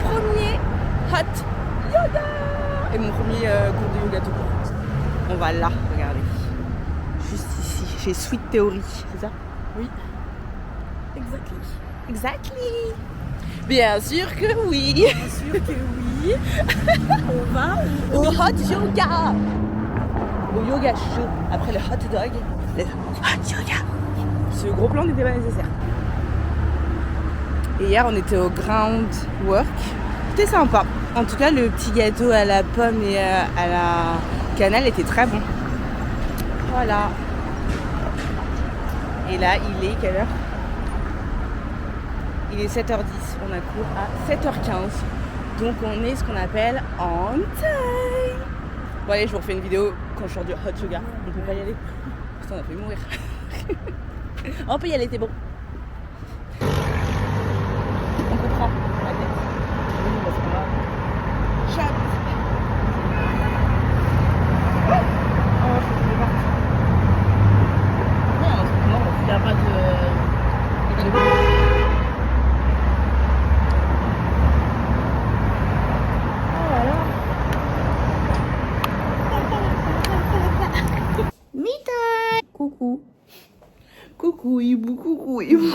premier hot yoga et mon premier cours de yoga tout court. On va là, regardez. Juste ici, chez Sweet Theory, c'est ça? Oui. Exactly. Bien sûr que oui. Bien sûr que oui. On va au hot yoga. Au yoga chaud. Après le hot dog, le hot yoga. Ce gros plan n'était pas nécessaire. Et hier, on était au Groundwork. C'était sympa. En tout cas, le petit gâteau à la pomme et à la cannelle était très bon. Voilà. Et là, il est quelle heure? Il est 7h10. On a cours à 7h15. Donc, on est ce qu'on appelle on time. Bon, allez, je vous refais une vidéo quand je sors du hot yoga. On peut pas y aller. Putain, on a fait mourir. On peut y aller, c'est bon. On comprend la tête. Oui, bah c'est pas grave. Chat. Oh, je ne sais pas. Non, il n'y a pas de... Oh là là. Mita. Coucou. Coucou, hibou, coucou, hibou.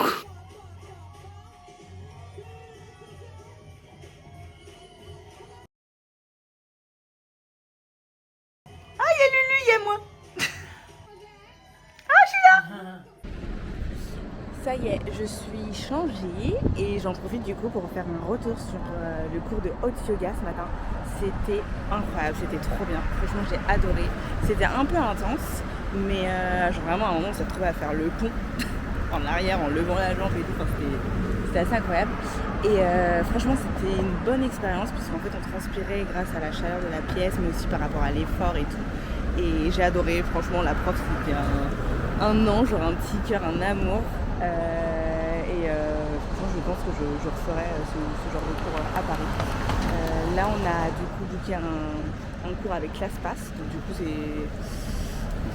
Ah, il y a Lulu, il y a moi. Ah, je suis là. Ça y est, je suis changée et j'en profite du coup pour faire un retour sur le cours de hot yoga ce matin. C'était incroyable, c'était trop bien. Franchement, j'ai adoré. C'était un peu intense, mais genre vraiment à un moment, on s'est retrouvé à faire le pont en arrière, en levant la jambe et tout. Enfin, c'était assez incroyable. Et franchement, c'était une bonne expérience puisqu'en fait, on transpirait grâce à la chaleur de la pièce, mais aussi par rapport à l'effort et tout. Et j'ai adoré. Franchement, la prof, c'était un ange, genre un petit cœur, un amour. Franchement, je pense que je referai ce genre de cours à Paris. Là, on a du coup booké un cours avec ClassPass. Donc du coup, je vais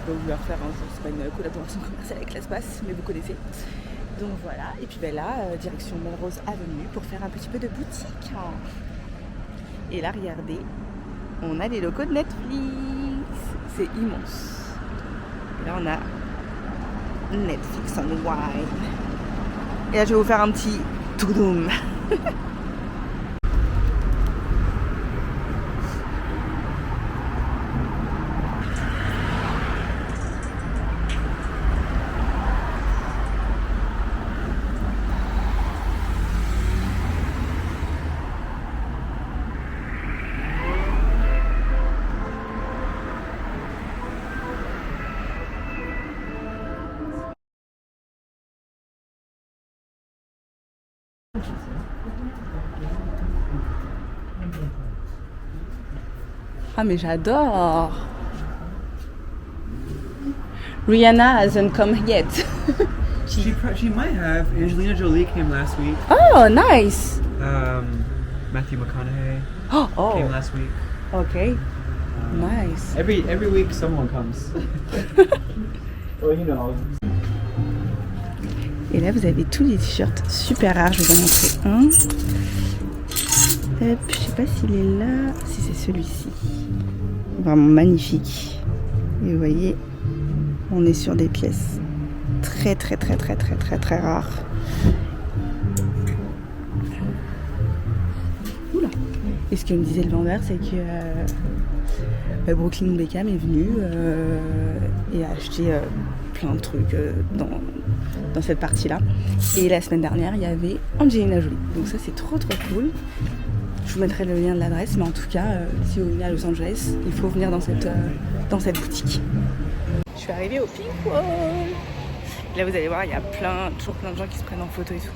vous le refaire un jour. C'est pas une collaboration commerciale avec ClassPass, mais vous connaissez. Donc voilà. Et puis ben là, direction Melrose Avenue pour faire un petit peu de boutique. Et là, regardez, on a les locaux de Netflix. C'est immense. Et là, on a Netflix on wine. Et là, je vais vous faire un petit toudoum. Ah mais j'adore. Rihanna hasn't come yet. She might have. Angelina Jolie came last week. Oh, nice. Matthew McConaughey Oh, came last week. okay. Nice. Every week someone comes. Well, you know. Et là, vous avez tous les t-shirts super rares. Je vais vous en montrer un. Hop, je sais pas s'il est là. Si c'est celui-ci. Vraiment magnifique. Et vous voyez, on est sur des pièces très rares. Oula. Et ce que me disait le vendeur, c'est que Brooklyn Beckham est venu et a acheté plein de trucs dans cette partie-là. Et la semaine dernière, il y avait Angelina Jolie. Donc ça, c'est trop cool. Je vous mettrai le lien de l'adresse, mais en tout cas, si vous venez à Los Angeles, il faut venir dans cette boutique. Je suis arrivée au Pink Wall. Là, vous allez voir, il y a toujours plein de gens qui se prennent en photo et tout.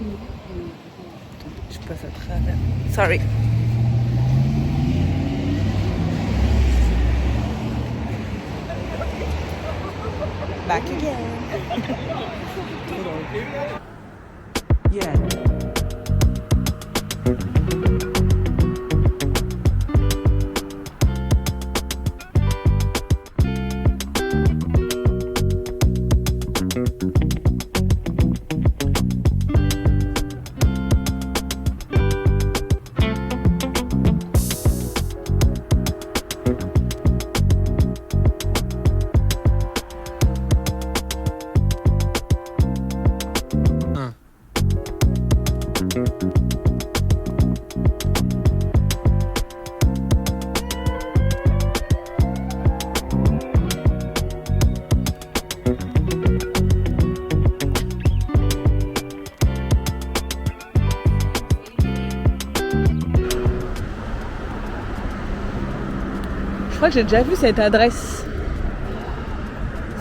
Attends, je passe à travers. Sorry. Back again. Trop drôle. Yeah. crois que j'ai déjà vu cette adresse.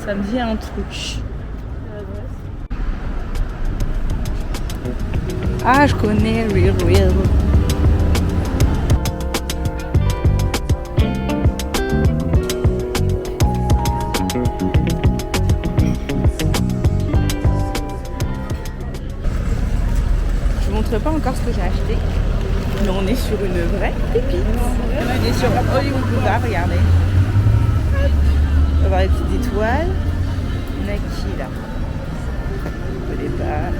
Ça me dit un truc. Ah, je connais Real Real. Je vous montre pas encore ce que j'ai acheté, mais on est sur une vraie pépite. On est sur Hollywood Boulevard, regardez. On va voir les petites étoiles. On a qui là? Au départ.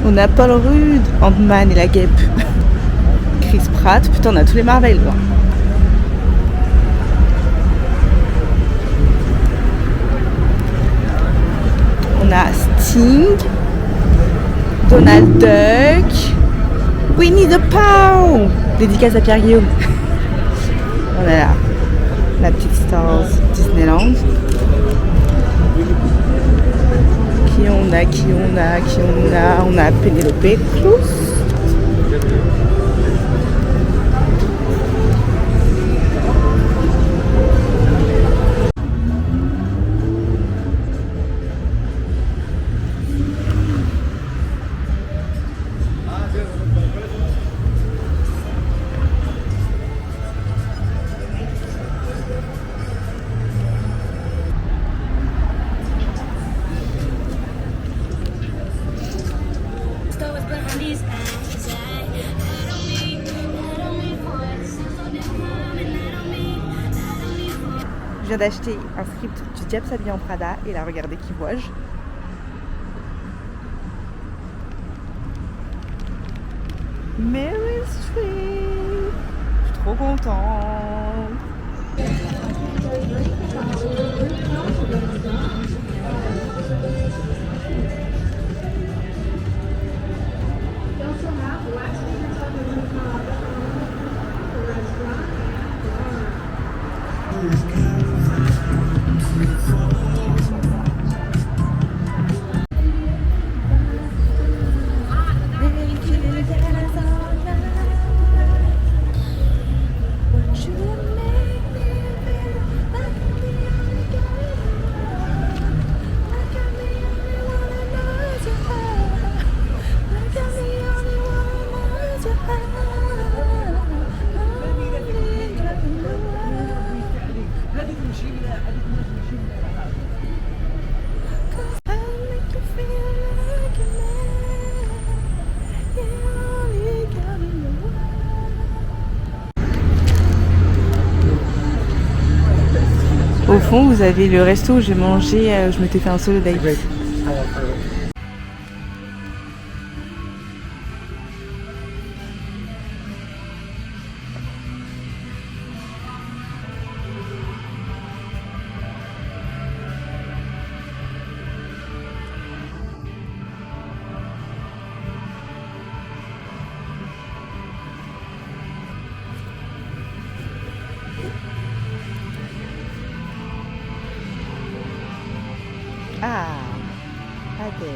On a Paul Rudd, Ant-Man et la Guêpe, Chris Pratt, putain on a tous les Marvel quoi. On a Sting, Donald Duck, Winnie the Pooh, dédicace à Pierre Guillaume. On a la petite Stars Disneyland. On a Penelope Cruz. Je viens d'acheter un script du Diable s'habille en Prada et là regardez qui vois-je. Meryl Streep. Je suis trop contente. Au fond, vous avez le resto où j'ai mangé, je m'étais fait un solo date. Ah, Adèle.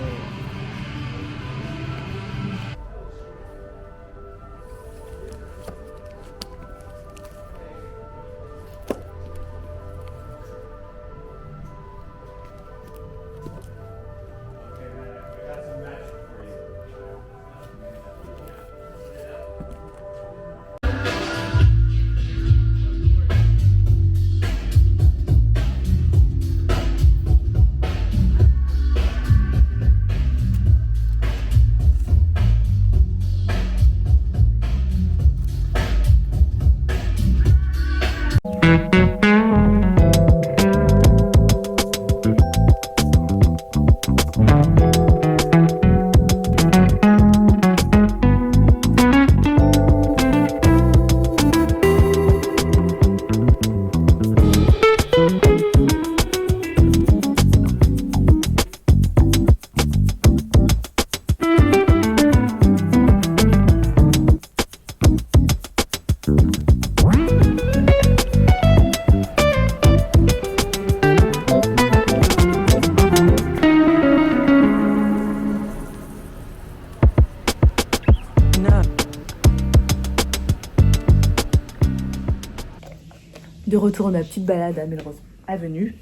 retour de ma petite balade à Melrose Avenue.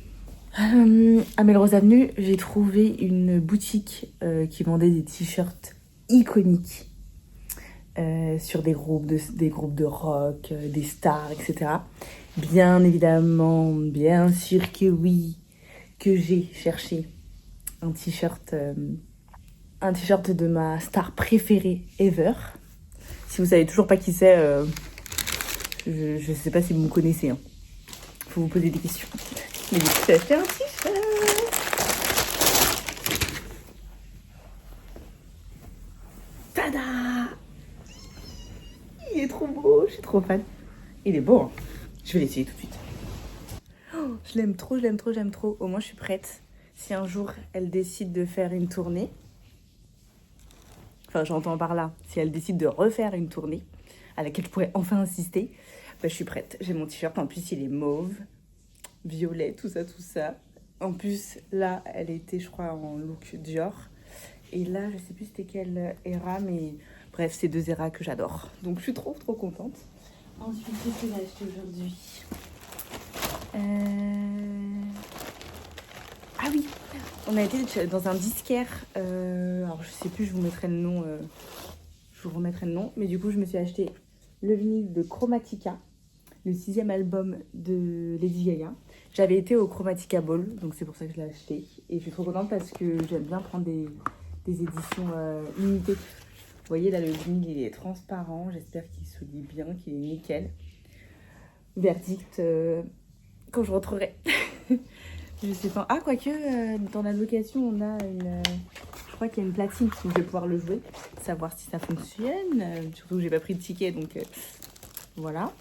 À Melrose Avenue, j'ai trouvé une boutique qui vendait des t-shirts iconiques sur des groupes de rock, des stars, etc. Bien évidemment, bien sûr que oui, que j'ai cherché un t-shirt de ma star préférée ever. Si vous savez toujours pas qui c'est, je sais pas si vous me connaissez. Hein. Faut vous poser des questions. Mais du coup, j'ai acheté un t-shirt. Tada! Il est trop beau, je suis trop fan. Il est beau, hein. Je vais l'essayer tout de suite. Oh, je l'aime trop, je l'aime trop, j'aime trop. Au moins, je suis prête. Si un jour, elle décide de faire une tournée, enfin, j'entends par là, si elle décide de refaire une tournée à laquelle je pourrais enfin assister, bah, je suis prête. J'ai mon t-shirt, en plus, il est mauve, violet, tout ça, tout ça. En plus, là, elle était, je crois, en look Dior. Et là, je sais plus c'était quelle era, mais bref, c'est deux eras que j'adore. Donc, je suis trop, trop contente. Ensuite, qu'est-ce que j'ai acheté aujourd'hui ? Ah oui, on a été dans un disquaire. Alors, je sais plus, je vous mettrai le nom. Je vous remettrai le nom. Mais du coup, je me suis acheté le vinyle de Chromatica, le 6e album de Lady Gaga. J'avais été au Chromatica Ball, donc c'est pour ça que je l'ai acheté. Et je suis trop contente parce que j'aime bien prendre des éditions limitées. Vous voyez, là, le vinyle, il est transparent. J'espère qu'il se lit bien, qu'il est nickel. Verdict, quand je rentrerai. Je sais pas. Ah, quoique, dans la location, on a je crois qu'il y a une platine où je vais pouvoir le jouer. Savoir si ça fonctionne. Surtout que j'ai pas pris de ticket, donc voilà.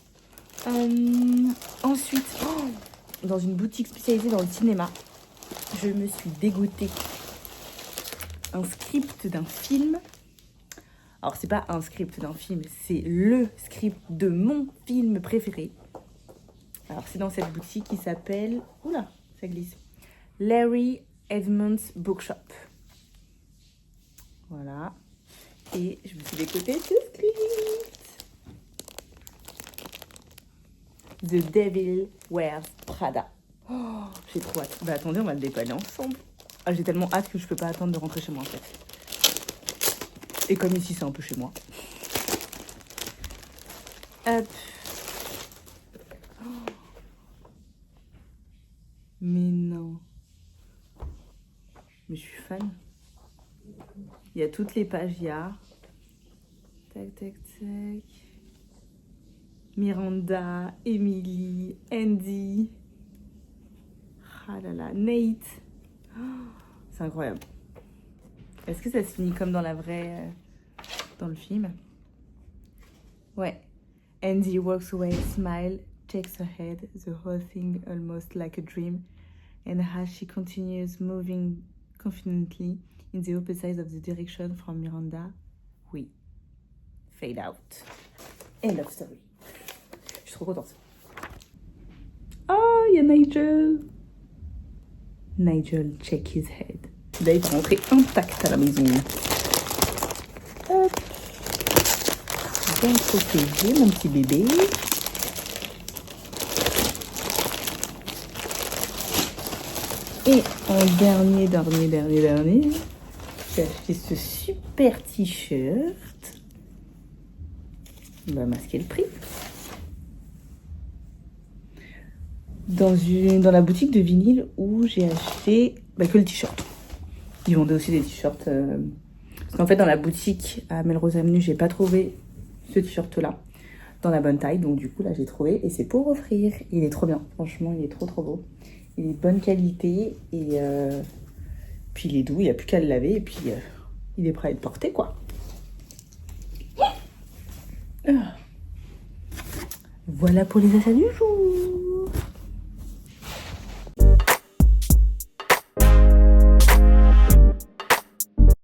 Ensuite, dans une boutique spécialisée dans le cinéma, je me suis dégotée un script d'un film. Alors, c'est pas un script d'un film, c'est le script de mon film préféré. Alors, c'est dans cette boutique qui s'appelle... Oula, ça glisse. Larry Edmunds Bookshop. Voilà. Et je me suis décoté ce script. The Devil Wears Prada. Oh, j'ai trop hâte. Bah attendez, on va le déballer ensemble. Ah, j'ai tellement hâte que je peux pas attendre de rentrer chez moi en fait. Et comme ici c'est un peu chez moi. Hop. Oh. Mais non. Mais je suis fan. Il y a toutes les pages, il y a... Tac, tac, tac. Miranda, Emily, Andy. Ah là là, Nate. Oh, c'est incroyable. Est-ce que ça se finit comme dans la vraie... dans le film? Ouais. Andy walks away, smile, shakes her head, the whole thing almost like a dream. And as she continues moving confidently in the opposite of the direction from Miranda, we fade out. End of story. Je suis trop contente. Oh, il y a Nigel. Nigel, check his head. Il va être rentré intact à la maison. Hop. Bien protégé, mon petit bébé. Et en dernier, j'ai acheté ce super t-shirt. On va masquer le prix. Dans la boutique de vinyle où j'ai acheté que le t-shirt. Ils vendaient aussi des t-shirts. Parce qu'en fait, dans la boutique à Melrose Avenue, j'ai pas trouvé ce t-shirt-là dans la bonne taille. Donc du coup, là, j'ai trouvé. Et c'est pour offrir. Il est trop bien. Franchement, il est trop trop beau. Il est de bonne qualité. Et puis il est doux. Il n'y a plus qu'à le laver. Et puis il est prêt à être porté, quoi. Voilà pour les achats du jour.